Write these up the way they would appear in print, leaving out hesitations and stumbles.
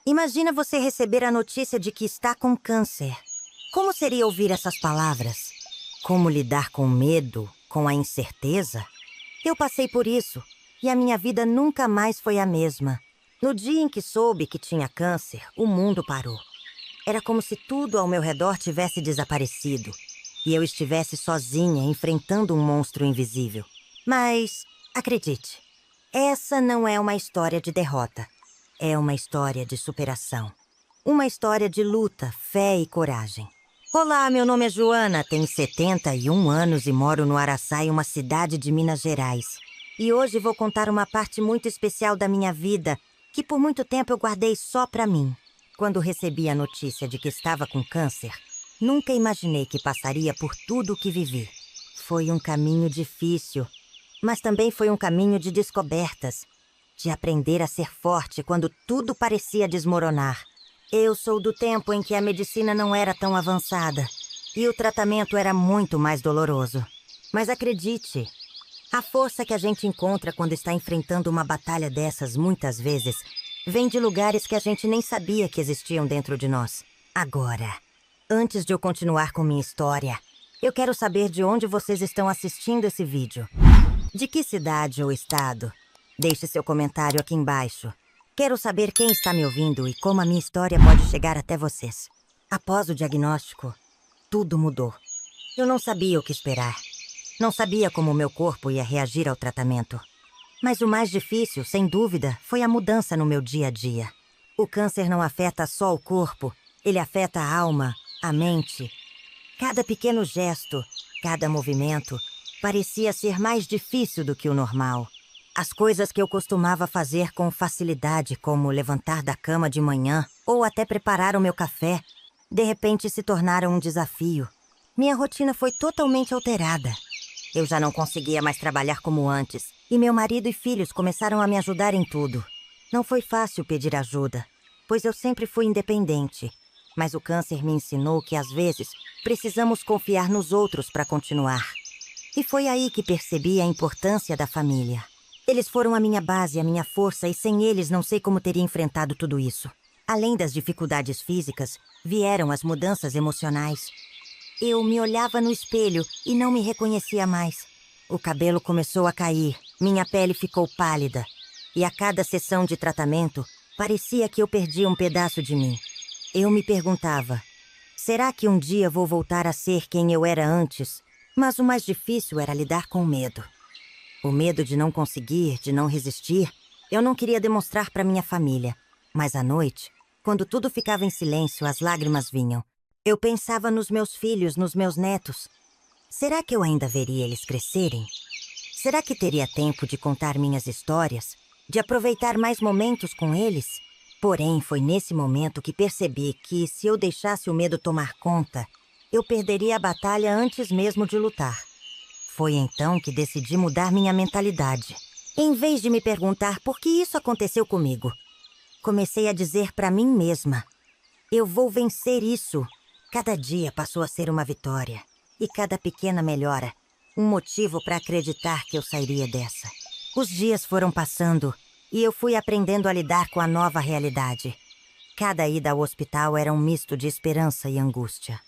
Imagina você receber a notícia de que está com câncer. Como seria ouvir essas palavras? Como lidar com o medo, com a incerteza? Eu passei por isso, e a minha vida nunca mais foi a mesma. No dia em que soube que tinha câncer, o mundo parou. Era como se tudo ao meu redor tivesse desaparecido, e eu estivesse sozinha enfrentando um monstro invisível. Mas, acredite, essa não é uma história de derrota. É uma história de superação. Uma história de luta, fé e coragem. Olá, meu nome é Joana, tenho 71 anos e moro no Araçai, uma cidade de Minas Gerais. E hoje vou contar uma parte muito especial da minha vida, que por muito tempo eu guardei só pra mim. Quando recebi a notícia de que estava com câncer, nunca imaginei que passaria por tudo o que vivi. Foi um caminho difícil, mas também foi um caminho de descobertas, de aprender a ser forte quando tudo parecia desmoronar. Eu sou do tempo em que a medicina não era tão avançada e o tratamento era muito mais doloroso. Mas acredite, a força que a gente encontra quando está enfrentando uma batalha dessas muitas vezes vem de lugares que a gente nem sabia que existiam dentro de nós. Agora, antes de eu continuar com minha história, eu quero saber de onde vocês estão assistindo esse vídeo. De que cidade ou estado? Deixe seu comentário aqui embaixo. Quero saber quem está me ouvindo e como a minha história pode chegar até vocês. Após o diagnóstico, tudo mudou. Eu não sabia o que esperar. Não sabia como o meu corpo ia reagir ao tratamento. Mas o mais difícil, sem dúvida, foi a mudança no meu dia a dia. O câncer não afeta só o corpo, ele afeta a alma, a mente. Cada pequeno gesto, cada movimento, parecia ser mais difícil do que o normal. As coisas que eu costumava fazer com facilidade, como levantar da cama de manhã ou até preparar o meu café, de repente se tornaram um desafio. Minha rotina foi totalmente alterada. Eu já não conseguia mais trabalhar como antes, e meu marido e filhos começaram a me ajudar em tudo. Não foi fácil pedir ajuda, pois eu sempre fui independente. Mas o câncer me ensinou que, às vezes, precisamos confiar nos outros para continuar. E foi aí que percebi a importância da família. Eles foram a minha base, a minha força, e sem eles não sei como teria enfrentado tudo isso. Além das dificuldades físicas, vieram as mudanças emocionais. Eu me olhava no espelho e não me reconhecia mais. O cabelo começou a cair, minha pele ficou pálida. E a cada sessão de tratamento, parecia que eu perdia um pedaço de mim. Eu me perguntava, será que um dia vou voltar a ser quem eu era antes? Mas o mais difícil era lidar com o medo. O medo de não conseguir, de não resistir. Eu não queria demonstrar para minha família. Mas à noite, quando tudo ficava em silêncio, as lágrimas vinham. Eu pensava nos meus filhos, nos meus netos. Será que eu ainda veria eles crescerem? Será que teria tempo de contar minhas histórias? De aproveitar mais momentos com eles? Porém, foi nesse momento que percebi que, se eu deixasse o medo tomar conta, eu perderia a batalha antes mesmo de lutar. Foi então que decidi mudar minha mentalidade. Em vez de me perguntar por que isso aconteceu comigo, comecei a dizer para mim mesma, eu vou vencer isso. Cada dia passou a ser uma vitória. E cada pequena melhora, um motivo para acreditar que eu sairia dessa. Os dias foram passando e eu fui aprendendo a lidar com a nova realidade. Cada ida ao hospital era um misto de esperança e angústia.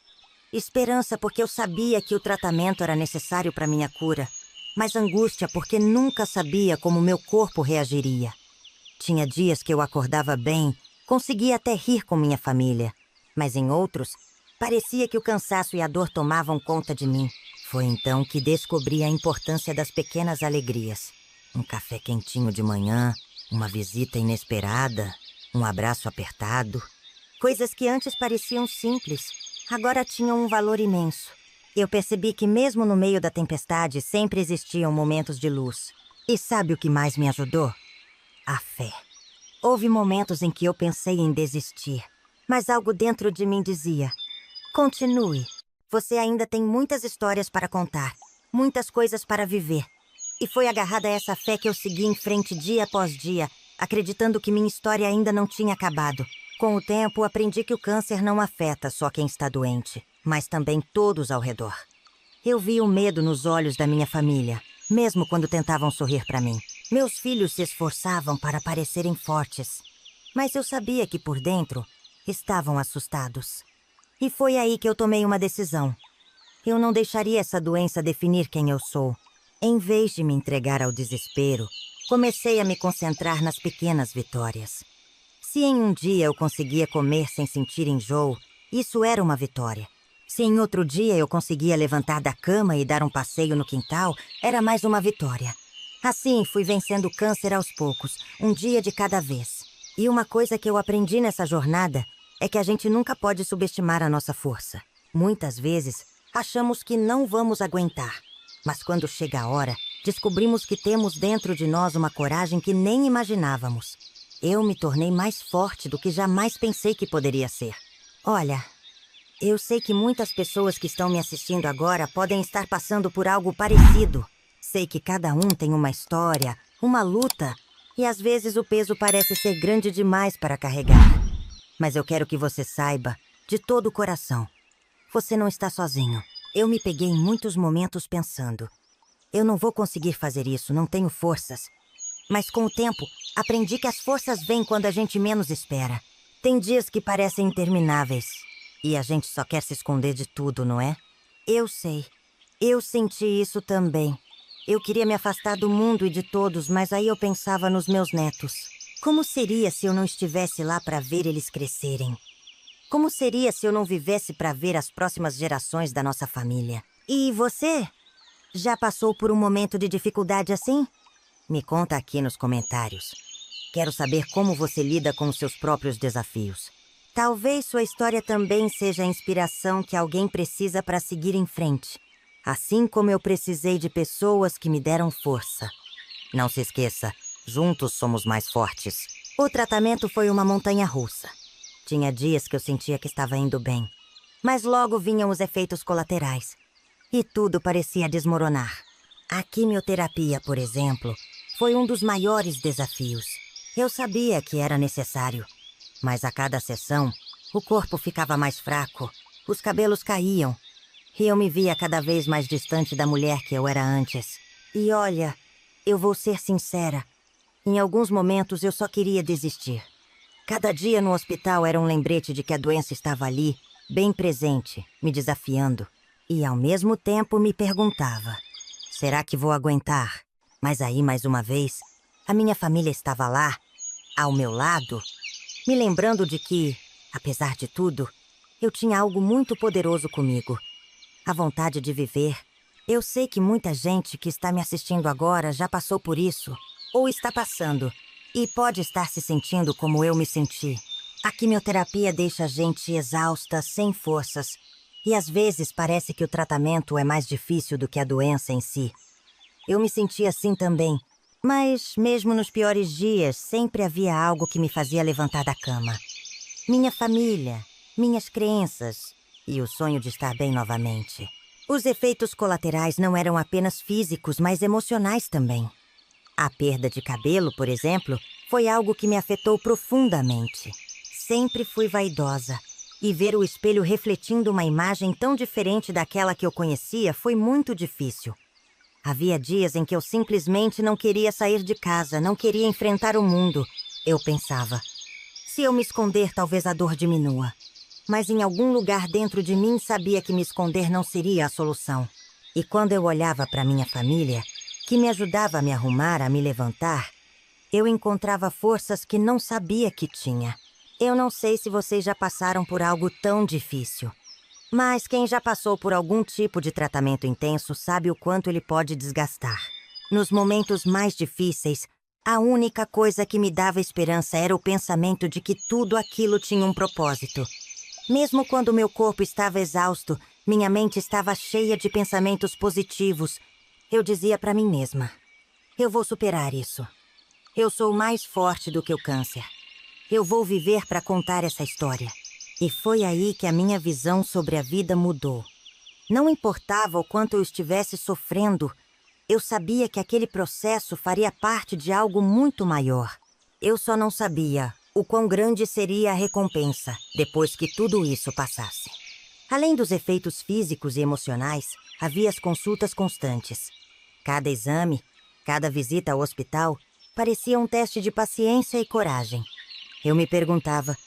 Esperança porque eu sabia que o tratamento era necessário para minha cura, mas angústia porque nunca sabia como meu corpo reagiria. Tinha dias que eu acordava bem, conseguia até rir com minha família, mas em outros, parecia que o cansaço e a dor tomavam conta de mim. Foi então que descobri a importância das pequenas alegrias. Um café quentinho de manhã, uma visita inesperada, um abraço apertado. Coisas que antes pareciam simples, agora tinham um valor imenso. Eu percebi que mesmo no meio da tempestade sempre existiam momentos de luz. E sabe o que mais me ajudou? A fé. Houve momentos em que eu pensei em desistir, mas algo dentro de mim dizia, continue. Você ainda tem muitas histórias para contar, muitas coisas para viver. E foi agarrada a essa fé que eu segui em frente dia após dia, acreditando que minha história ainda não tinha acabado. Com o tempo, aprendi que o câncer não afeta só quem está doente, mas também todos ao redor. Eu vi o medo nos olhos da minha família, mesmo quando tentavam sorrir para mim. Meus filhos se esforçavam para parecerem fortes, Mas eu sabia que por dentro estavam assustados. E foi aí que eu tomei uma decisão. Eu não deixaria essa doença definir quem eu sou. Em vez de me entregar ao desespero, comecei a me concentrar nas pequenas vitórias. Se em um dia eu conseguia comer sem sentir enjoo, isso era uma vitória. Se em outro dia eu conseguia levantar da cama e dar um passeio no quintal, era mais uma vitória. Assim, fui vencendo o câncer aos poucos, um dia de cada vez. E uma coisa que eu aprendi nessa jornada é que a gente nunca pode subestimar a nossa força. Muitas vezes, achamos que não vamos aguentar. Mas quando chega a hora, descobrimos que temos dentro de nós uma coragem que nem imaginávamos. Eu me tornei mais forte do que jamais pensei que poderia ser. Olha, eu sei que muitas pessoas que estão me assistindo agora podem estar passando por algo parecido. Sei que cada um tem uma história, uma luta, e às vezes o peso parece ser grande demais para carregar. Mas eu quero que você saiba, de todo o coração, você não está sozinho. Eu me peguei em muitos momentos pensando, eu não vou conseguir fazer isso, não tenho forças. Mas com o tempo, aprendi que as forças vêm quando a gente menos espera. Tem dias que parecem intermináveis. E a gente só quer se esconder de tudo, não é? Eu sei. Eu senti isso também. Eu queria me afastar do mundo e de todos, mas aí eu pensava nos meus netos. Como seria se eu não estivesse lá para ver eles crescerem? Como seria se eu não vivesse para ver as próximas gerações da nossa família? E você? Já passou por um momento de dificuldade assim? Me conta aqui nos comentários. Quero saber como você lida com os seus próprios desafios. Talvez sua história também seja a inspiração que alguém precisa para seguir em frente. Assim como eu precisei de pessoas que me deram força. Não se esqueça, juntos somos mais fortes. O tratamento foi uma montanha-russa. Tinha dias que eu sentia que estava indo bem. Mas logo vinham os efeitos colaterais. E tudo parecia desmoronar. A quimioterapia, por exemplo, foi um dos maiores desafios. Eu sabia que era necessário. Mas a cada sessão, o corpo ficava mais fraco, os cabelos caíam. E eu me via cada vez mais distante da mulher que eu era antes. E olha, eu vou ser sincera. Em alguns momentos eu só queria desistir. Cada dia no hospital era um lembrete de que a doença estava ali, bem presente, me desafiando. E ao mesmo tempo me perguntava, será que vou aguentar? Mas aí, mais uma vez, a minha família estava lá, ao meu lado, me lembrando de que, apesar de tudo, eu tinha algo muito poderoso comigo. A vontade de viver. Eu sei que muita gente que está me assistindo agora já passou por isso, ou está passando, e pode estar se sentindo como eu me senti. A quimioterapia deixa a gente exausta, sem forças, e às vezes parece que o tratamento é mais difícil do que a doença em si. Eu me senti assim também, mas mesmo nos piores dias, sempre havia algo que me fazia levantar da cama. Minha família, minhas crenças e o sonho de estar bem novamente. Os efeitos colaterais não eram apenas físicos, mas emocionais também. A perda de cabelo, por exemplo, foi algo que me afetou profundamente. Sempre fui vaidosa, e ver o espelho refletindo uma imagem tão diferente daquela que eu conhecia foi muito difícil. Havia dias em que eu simplesmente não queria sair de casa, não queria enfrentar o mundo. Eu pensava, se eu me esconder, talvez a dor diminua. Mas em algum lugar dentro de mim sabia que me esconder não seria a solução. E quando eu olhava para minha família, que me ajudava a me arrumar, a me levantar, eu encontrava forças que não sabia que tinha. Eu não sei se vocês já passaram por algo tão difícil. Mas quem já passou por algum tipo de tratamento intenso sabe o quanto ele pode desgastar. Nos momentos mais difíceis, a única coisa que me dava esperança era o pensamento de que tudo aquilo tinha um propósito. Mesmo quando meu corpo estava exausto, minha mente estava cheia de pensamentos positivos. Eu dizia para mim mesma, eu vou superar isso. Eu sou mais forte do que o câncer. Eu vou viver para contar essa história. E foi aí que a minha visão sobre a vida mudou. Não importava o quanto eu estivesse sofrendo, eu sabia que aquele processo faria parte de algo muito maior. Eu só não sabia o quão grande seria a recompensa depois que tudo isso passasse. Além dos efeitos físicos e emocionais, havia as consultas constantes. Cada exame, cada visita ao hospital, parecia um teste de paciência e coragem. Eu me perguntava,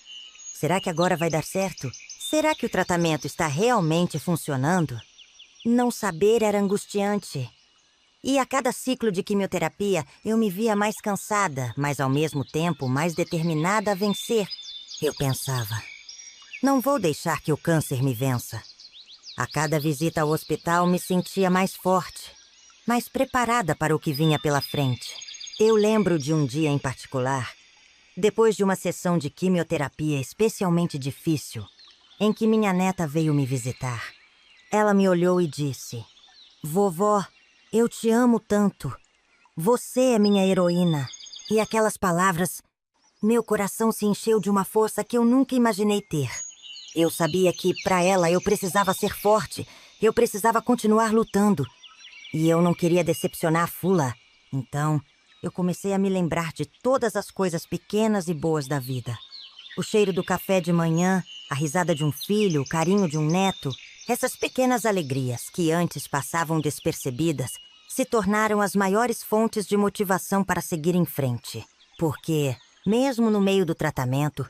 será que agora vai dar certo? Será que o tratamento está realmente funcionando? Não saber era angustiante. E a cada ciclo de quimioterapia, eu me via mais cansada, mas ao mesmo tempo mais determinada a vencer. Eu pensava, não vou deixar que o câncer me vença. A cada visita ao hospital me sentia mais forte, mais preparada para o que vinha pela frente. Eu lembro de um dia em particular, depois de uma sessão de quimioterapia especialmente difícil, em que minha neta veio me visitar. Ela me olhou e disse, vovó, eu te amo tanto. Você é minha heroína. E aquelas palavras, meu coração se encheu de uma força que eu nunca imaginei ter. Eu sabia que, para ela, eu precisava ser forte. Eu precisava continuar lutando. E eu não queria decepcionar a Fula. Então, eu comecei a me lembrar de todas as coisas pequenas e boas da vida. O cheiro do café de manhã, a risada de um filho, o carinho de um neto. Essas pequenas alegrias, que antes passavam despercebidas, se tornaram as maiores fontes de motivação para seguir em frente. Porque, mesmo no meio do tratamento,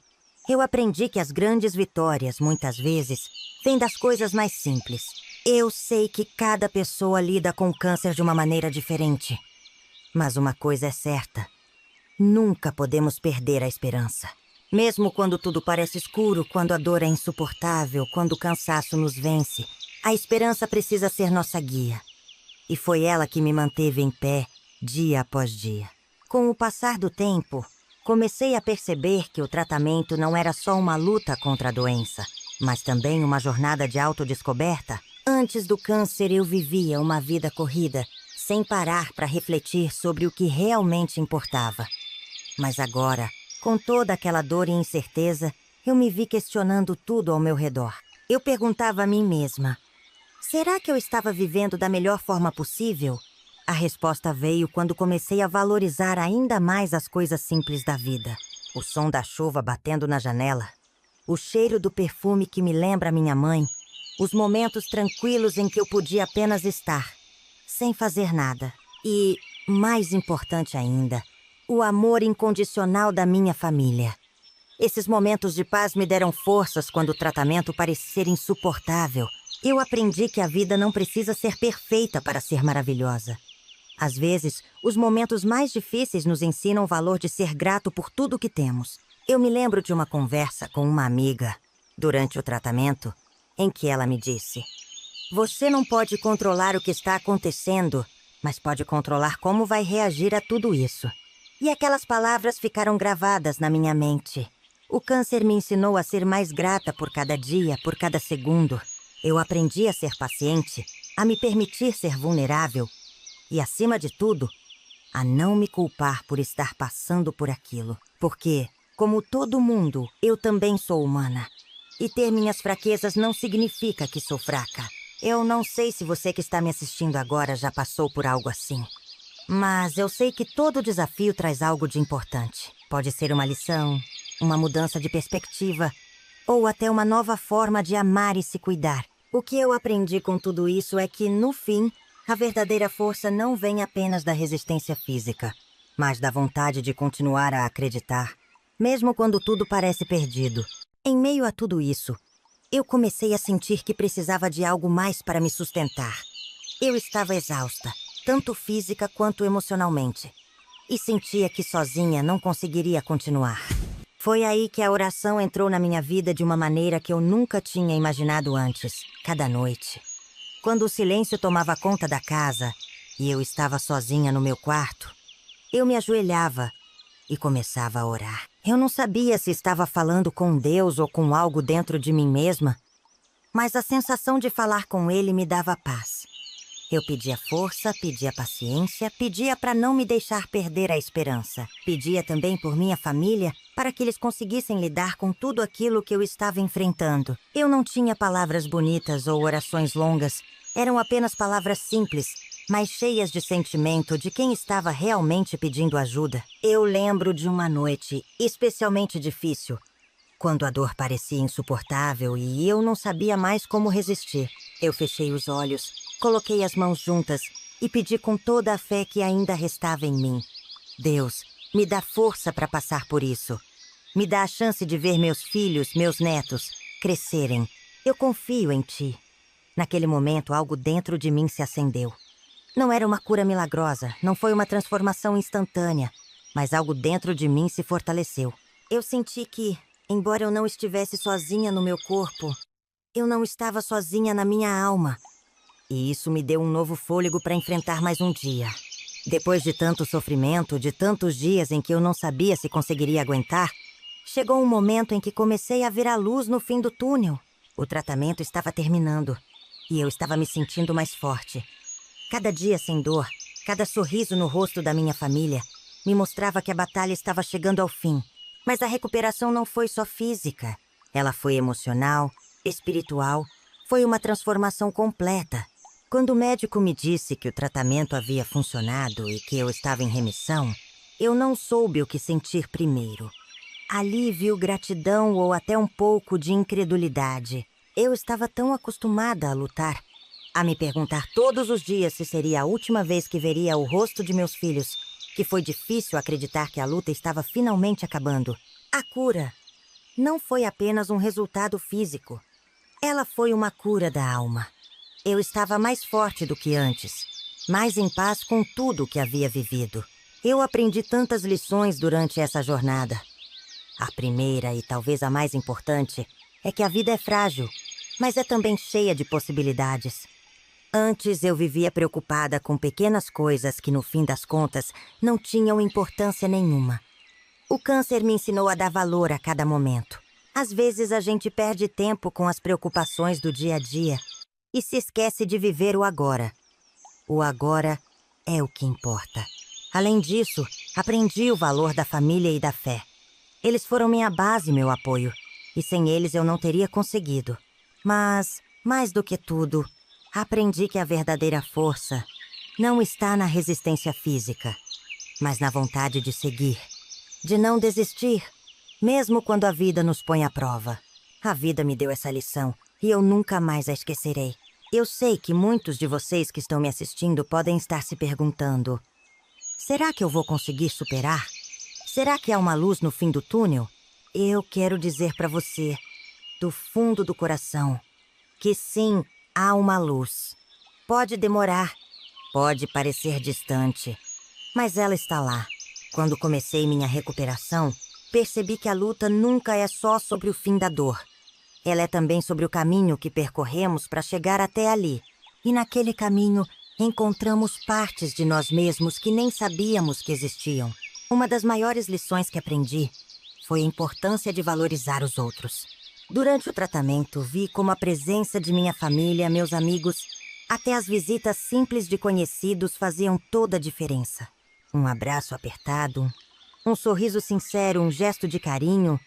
eu aprendi que as grandes vitórias, muitas vezes, vêm das coisas mais simples. Eu sei que cada pessoa lida com o câncer de uma maneira diferente. Mas uma coisa é certa. Nunca podemos perder a esperança. Mesmo quando tudo parece escuro, quando a dor é insuportável, quando o cansaço nos vence, a esperança precisa ser nossa guia. E foi ela que me manteve em pé, dia após dia. Com o passar do tempo, comecei a perceber que o tratamento não era só uma luta contra a doença, mas também uma jornada de autodescoberta. Antes do câncer, eu vivia uma vida corrida, sem parar para refletir sobre o que realmente importava. Mas agora, com toda aquela dor e incerteza, eu me vi questionando tudo ao meu redor. Eu perguntava a mim mesma, será que eu estava vivendo da melhor forma possível? A resposta veio quando comecei a valorizar ainda mais as coisas simples da vida. O som da chuva batendo na janela, o cheiro do perfume que me lembra minha mãe, os momentos tranquilos em que eu podia apenas estar, sem fazer nada. E, mais importante ainda, o amor incondicional da minha família. Esses momentos de paz me deram forças quando o tratamento parecia ser insuportável. Eu aprendi que a vida não precisa ser perfeita para ser maravilhosa. Às vezes, os momentos mais difíceis nos ensinam o valor de ser grato por tudo que temos. Eu me lembro de uma conversa com uma amiga, durante o tratamento, em que ela me disse, você não pode controlar o que está acontecendo, mas pode controlar como vai reagir a tudo isso. E aquelas palavras ficaram gravadas na minha mente. O câncer me ensinou a ser mais grata por cada dia, por cada segundo. Eu aprendi a ser paciente, a me permitir ser vulnerável e, acima de tudo, a não me culpar por estar passando por aquilo. Porque, como todo mundo, eu também sou humana. E ter minhas fraquezas não significa que sou fraca. Eu não sei se você que está me assistindo agora já passou por algo assim. Mas eu sei que todo desafio traz algo de importante. Pode ser uma lição, uma mudança de perspectiva, ou até uma nova forma de amar e se cuidar. O que eu aprendi com tudo isso é que, no fim, a verdadeira força não vem apenas da resistência física, mas da vontade de continuar a acreditar, mesmo quando tudo parece perdido. Em meio a tudo isso, eu comecei a sentir que precisava de algo mais para me sustentar. Eu estava exausta, tanto física quanto emocionalmente, e sentia que sozinha não conseguiria continuar. Foi aí que a oração entrou na minha vida de uma maneira que eu nunca tinha imaginado antes, cada noite. Quando o silêncio tomava conta da casa e eu estava sozinha no meu quarto, eu me ajoelhava e começava a orar. Eu não sabia se estava falando com Deus ou com algo dentro de mim mesma, mas a sensação de falar com Ele me dava paz. Eu pedia força, pedia paciência, pedia para não me deixar perder a esperança. Pedia também por minha família, para que eles conseguissem lidar com tudo aquilo que eu estava enfrentando. Eu não tinha palavras bonitas ou orações longas. Eram apenas palavras simples, mas cheias de sentimento de quem estava realmente pedindo ajuda. Eu lembro de uma noite especialmente difícil, quando a dor parecia insuportável e eu não sabia mais como resistir. Eu fechei os olhos, coloquei as mãos juntas e pedi com toda a fé que ainda restava em mim. Deus, me dá força para passar por isso. Me dá a chance de ver meus filhos, meus netos, crescerem. Eu confio em ti. Naquele momento, algo dentro de mim se acendeu. Não era uma cura milagrosa, não foi uma transformação instantânea, mas algo dentro de mim se fortaleceu. Eu senti que, embora eu não estivesse sozinha no meu corpo, eu não estava sozinha na minha alma. E isso me deu um novo fôlego para enfrentar mais um dia. Depois de tanto sofrimento, de tantos dias em que eu não sabia se conseguiria aguentar, chegou um momento em que comecei a ver a luz no fim do túnel. O tratamento estava terminando e eu estava me sentindo mais forte. Cada dia sem dor, cada sorriso no rosto da minha família me mostrava que a batalha estava chegando ao fim. Mas a recuperação não foi só física. Ela foi emocional, espiritual, foi uma transformação completa. Quando o médico me disse que o tratamento havia funcionado e que eu estava em remissão, eu não soube o que sentir primeiro. Alívio, gratidão ou até um pouco de incredulidade. Eu estava tão acostumada a lutar, a me perguntar todos os dias se seria a última vez que veria o rosto de meus filhos, que foi difícil acreditar que a luta estava finalmente acabando. A cura não foi apenas um resultado físico. Ela foi uma cura da alma. Eu estava mais forte do que antes, mais em paz com tudo o que havia vivido. Eu aprendi tantas lições durante essa jornada. A primeira e talvez a mais importante é que a vida é frágil, mas é também cheia de possibilidades. Antes eu vivia preocupada com pequenas coisas que, no fim das contas, não tinham importância nenhuma. O câncer me ensinou a dar valor a cada momento. Às vezes a gente perde tempo com as preocupações do dia a dia e se esquece de viver o agora. O agora é o que importa. Além disso, aprendi o valor da família e da fé. Eles foram minha base e meu apoio, e sem eles eu não teria conseguido. Mas, mais do que tudo, aprendi que a verdadeira força não está na resistência física, mas na vontade de seguir, de não desistir, mesmo quando a vida nos põe à prova. A vida me deu essa lição e eu nunca mais a esquecerei. Eu sei que muitos de vocês que estão me assistindo podem estar se perguntando: será que eu vou conseguir superar? Será que há uma luz no fim do túnel? Eu quero dizer para você, do fundo do coração, que sim, há uma luz. Pode demorar, pode parecer distante, mas ela está lá. Quando comecei minha recuperação, percebi que a luta nunca é só sobre o fim da dor. Ela é também sobre o caminho que percorremos para chegar até ali. E naquele caminho, encontramos partes de nós mesmos que nem sabíamos que existiam. Uma das maiores lições que aprendi foi a importância de valorizar os outros. Durante o tratamento, vi como a presença de minha família, meus amigos, até as visitas simples de conhecidos faziam toda a diferença. Um abraço apertado, um sorriso sincero, um gesto de carinho.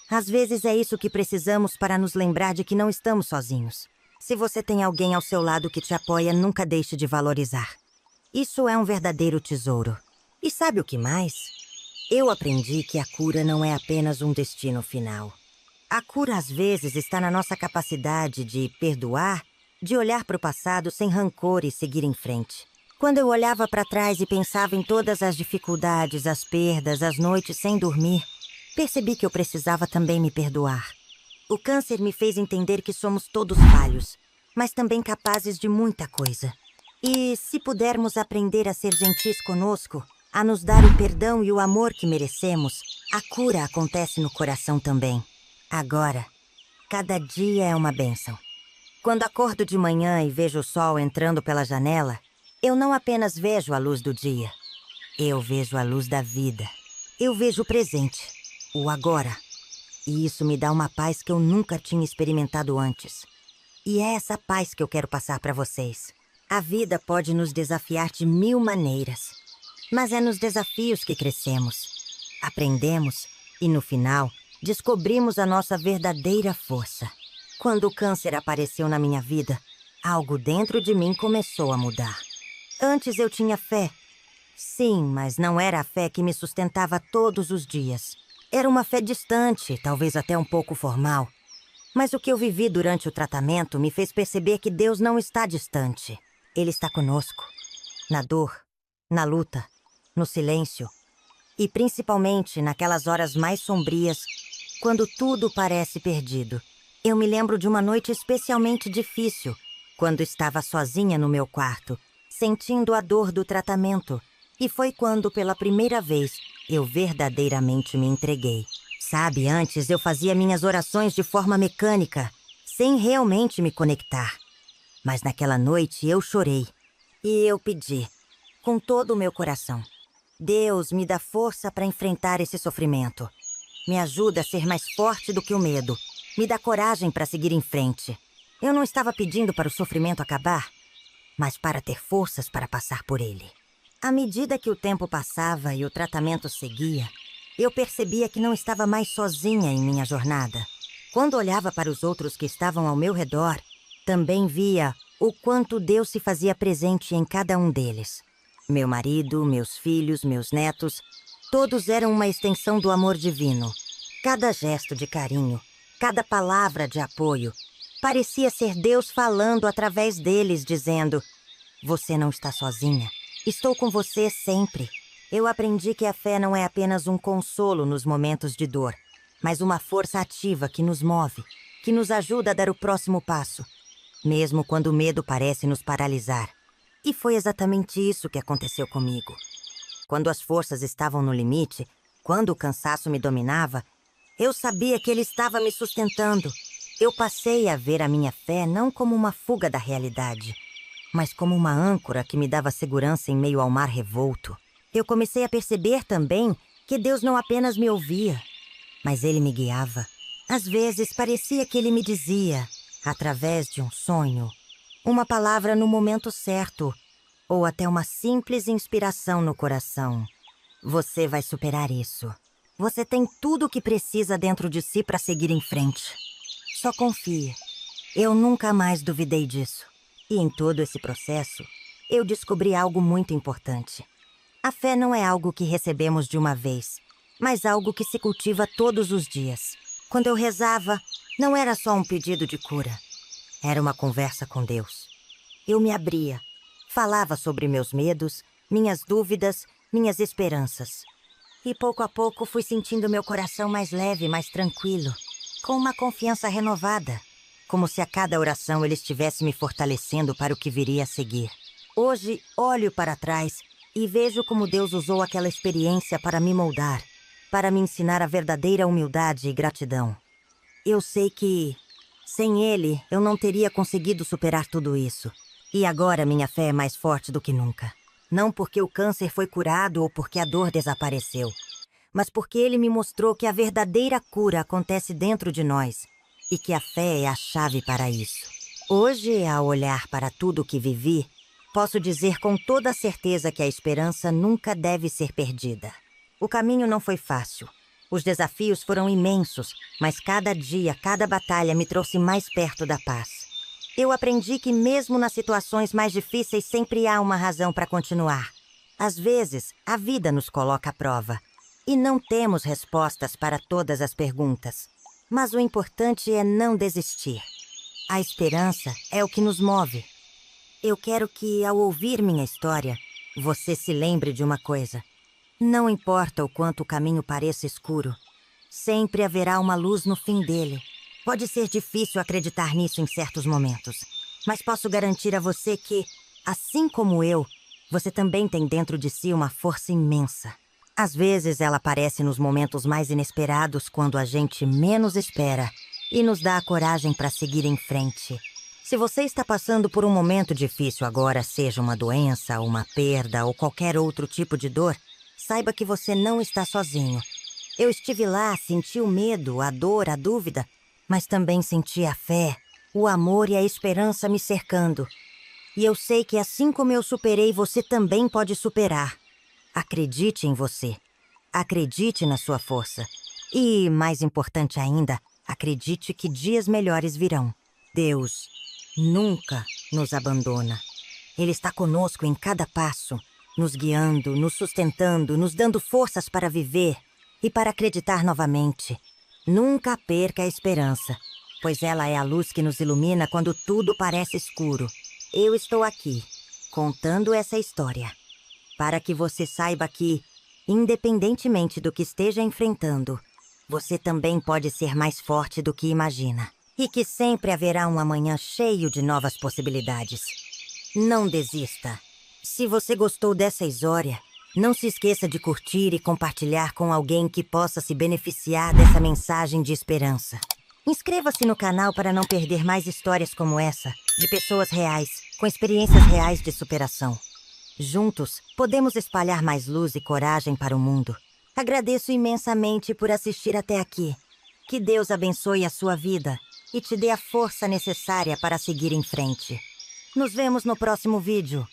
Às vezes é isso que precisamos para nos lembrar de que não estamos sozinhos. Se você tem alguém ao seu lado que te apoia, nunca deixe de valorizar. Isso é um verdadeiro tesouro. E sabe o que mais? Eu aprendi que a cura não é apenas um destino final. A cura, às vezes, está na nossa capacidade de perdoar, de olhar para o passado sem rancor e seguir em frente. Quando eu olhava para trás e pensava em todas as dificuldades, as perdas, as noites sem dormir, percebi que eu precisava também me perdoar. O câncer me fez entender que somos todos falhos, mas também capazes de muita coisa. E se pudermos aprender a ser gentis conosco, a nos dar o perdão e o amor que merecemos, a cura acontece no coração também. Agora, cada dia é uma bênção. Quando acordo de manhã e vejo o sol entrando pela janela, eu não apenas vejo a luz do dia. Eu vejo a luz da vida. Eu vejo o presente, o agora. E isso me dá uma paz que eu nunca tinha experimentado antes. E é essa paz que eu quero passar para vocês. A vida pode nos desafiar de mil maneiras, mas é nos desafios que crescemos, aprendemos e, no final, descobrimos a nossa verdadeira força. Quando o câncer apareceu na minha vida, algo dentro de mim começou a mudar. Antes eu tinha fé. Sim, mas não era a fé que me sustentava todos os dias. Era uma fé distante, talvez até um pouco formal. Mas o que eu vivi durante o tratamento me fez perceber que Deus não está distante. Ele está conosco, na dor, na luta, no silêncio. E principalmente naquelas horas mais sombrias, quando tudo parece perdido. Eu me lembro de uma noite especialmente difícil, quando estava sozinha no meu quarto, sentindo a dor do tratamento. E foi quando, pela primeira vez, eu verdadeiramente me entreguei. Sabe, antes eu fazia minhas orações de forma mecânica, sem realmente me conectar. Mas naquela noite eu chorei. E eu pedi, com todo o meu coração: Deus, me dá força para enfrentar esse sofrimento. Me ajuda a ser mais forte do que o medo. Me dá coragem para seguir em frente. Eu não estava pedindo para o sofrimento acabar, mas para ter forças para passar por ele. À medida que o tempo passava e o tratamento seguia, eu percebia que não estava mais sozinha em minha jornada. Quando olhava para os outros que estavam ao meu redor, também via o quanto Deus se fazia presente em cada um deles. Meu marido, meus filhos, meus netos, todos eram uma extensão do amor divino. Cada gesto de carinho, cada palavra de apoio, parecia ser Deus falando através deles, dizendo: você não está sozinha. Estou com você sempre. Eu aprendi que a fé não é apenas um consolo nos momentos de dor, mas uma força ativa que nos move, que nos ajuda a dar o próximo passo, mesmo quando o medo parece nos paralisar. E foi exatamente isso que aconteceu comigo. Quando as forças estavam no limite, quando o cansaço me dominava, eu sabia que ele estava me sustentando. Eu passei a ver a minha fé não como uma fuga da realidade, mas como uma âncora que me dava segurança em meio ao mar revolto. Eu comecei a perceber também que Deus não apenas me ouvia, mas Ele me guiava. Às vezes parecia que Ele me dizia, através de um sonho, uma palavra no momento certo, ou até uma simples inspiração no coração: você vai superar isso. Você tem tudo o que precisa dentro de si para seguir em frente. Só confie. Eu nunca mais duvidei disso. E em todo esse processo, eu descobri algo muito importante. A fé não é algo que recebemos de uma vez, mas algo que se cultiva todos os dias. Quando eu rezava, não era só um pedido de cura. Era uma conversa com Deus. Eu me abria, falava sobre meus medos, minhas dúvidas, minhas esperanças. E pouco a pouco fui sentindo meu coração mais leve, mais tranquilo, com uma confiança renovada, como se a cada oração ele estivesse me fortalecendo para o que viria a seguir. Hoje, olho para trás e vejo como Deus usou aquela experiência para me moldar, para me ensinar a verdadeira humildade e gratidão. Eu sei que, sem Ele, eu não teria conseguido superar tudo isso. E agora minha fé é mais forte do que nunca. Não porque o câncer foi curado ou porque a dor desapareceu, mas porque Ele me mostrou que a verdadeira cura acontece dentro de nós e que a fé é a chave para isso. Hoje, ao olhar para tudo o que vivi, posso dizer com toda certeza que a esperança nunca deve ser perdida. O caminho não foi fácil. Os desafios foram imensos, mas cada dia, cada batalha me trouxe mais perto da paz. Eu aprendi que mesmo nas situações mais difíceis sempre há uma razão para continuar. Às vezes, a vida nos coloca à prova e não temos respostas para todas as perguntas. Mas o importante é não desistir. A esperança é o que nos move. Eu quero que, ao ouvir minha história, você se lembre de uma coisa. Não importa o quanto o caminho pareça escuro, sempre haverá uma luz no fim dele. Pode ser difícil acreditar nisso em certos momentos, mas posso garantir a você que, assim como eu, você também tem dentro de si uma força imensa. Às vezes ela aparece nos momentos mais inesperados, quando a gente menos espera, e nos dá a coragem para seguir em frente. Se você está passando por um momento difícil agora, seja uma doença, uma perda ou qualquer outro tipo de dor, saiba que você não está sozinho. Eu estive lá, senti o medo, a dor, a dúvida, mas também senti a fé, o amor e a esperança me cercando. E eu sei que assim como eu superei, você também pode superar. Acredite em você. Acredite na sua força. E, mais importante ainda, acredite que dias melhores virão. Deus nunca nos abandona. Ele está conosco em cada passo, nos guiando, nos sustentando, nos dando forças para viver e para acreditar novamente. Nunca perca a esperança, pois ela é a luz que nos ilumina quando tudo parece escuro. Eu estou aqui, contando essa história, para que você saiba que, Independentemente do que esteja enfrentando, você também pode ser mais forte do que imagina. E que sempre haverá um amanhã cheio de novas possibilidades. Não desista. Se você gostou dessa história, não se esqueça de curtir e compartilhar com alguém que possa se beneficiar dessa mensagem de esperança. Inscreva-se no canal para não perder mais histórias como essa, de pessoas reais, com experiências reais de superação. Juntos, podemos espalhar mais luz e coragem para o mundo. Agradeço imensamente por assistir até aqui. Que Deus abençoe a sua vida e te dê a força necessária para seguir em frente. Nos vemos no próximo vídeo.